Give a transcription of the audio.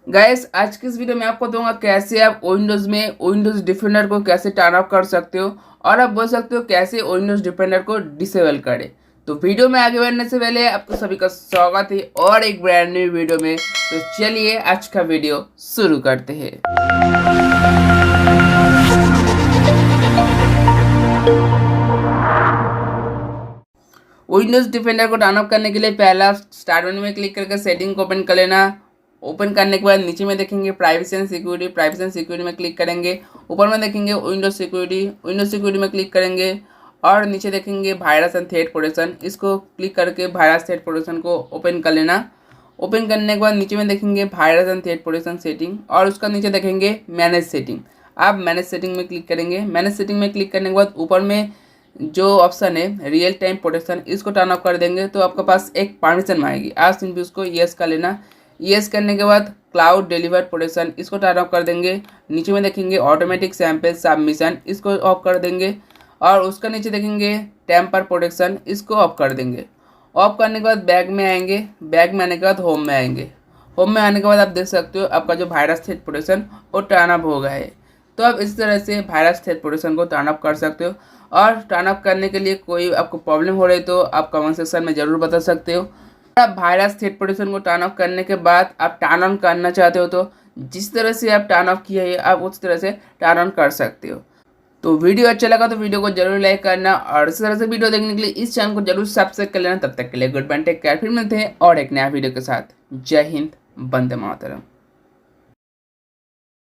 Guys आज की इस वीडियो में आपको दूंगा कैसे आप विंडोज़ में विंडोज़ डिफेंडर को कैसे टर्न ऑफ कर सकते हो और आप बोल सकते हो कैसे विंडोज़ डिफेंडर को डिसेबल करें। तो वीडियो में आगे बढ़ने से पहले आपको सभी का स्वागत है और एक ब्रांड न्यू वीडियो में। तो चलिए आज का वीडियो शुरू करते हैं। विंडोज़ डिफेंडर को टर्न ऑफ करने के लिए पहला स्टार्ट मेनू में क्लिक करके सेटिंग को ओपन कर लेना। ओपन करने के बाद नीचे में देखेंगे प्राइवेसी एंड सिक्योरिटी में क्लिक करेंगे। ऊपर में देखेंगे विंडोज सिक्योरिटी में क्लिक करेंगे और नीचे देखेंगे वायरस एंड थ्रेट प्रोटेक्शन, इसको क्लिक करके वायरस थ्रेट प्रोटेक्शन को ओपन कर लेना। ओपन करने के बाद नीचे में देखेंगे virus and threat protection setting और उसका नीचे देखेंगे मैनेज सेटिंग। आप मैनेज सेटिंग में क्लिक करेंगे। मैनेज सेटिंग में क्लिक करने के बाद ऊपर में जो ऑप्शन है रियल टाइम प्रोटेक्शन, इसको टर्न ऑफ कर देंगे तो आपके पास एक परमिशन आएगी। आप सिंपली उसको येस कर लेना। येस करने के बाद क्लाउड डिलीवर्ड प्रोटेक्शन, इसको टर्न ऑफ कर देंगे। नीचे में देखेंगे ऑटोमेटिक सैंपल सबमिशन, इसको ऑफ कर देंगे और उसका नीचे देखेंगे टेम्पर प्रोटेक्शन, इसको ऑफ कर देंगे। ऑफ करने के बाद बैग में आएंगे। बैग में आने के बाद होम में आएंगे। होम में आने के बाद आप देख सकते हो आपका जो वायरस थ्रेट प्रोटेक्शन वो टर्न ऑफ हो गया है। तो आप इस तरह से वायरस थ्रेट प्रोटेक्शन को टर्न ऑफ कर सकते हो। और टर्न ऑफ करने के लिए कोई आपको प्रॉब्लम हो रही तो आप कमेंट सेक्शन में ज़रूर बता सकते हो। आप वायरस थ्रेट प्रोटेक्शन को टर्न ऑफ करने के बाद आप टर्न ऑन करना चाहते हो तो जिस तरह से आप टर्न ऑफ किया है आप उस तरह से टर्न ऑन कर सकते हो। तो वीडियो अच्छा लगा तो वीडियो को जरूर लाइक करना और इस तरह से वीडियो देखने के लिए इस चैनल को जरूर सब्सक्राइब कर लेना। तब तक के लिए गुड बाय, टेक केयर। फिर मिलते हैं और एक नया वीडियो के साथ। जय हिंद, वंदे मातरम।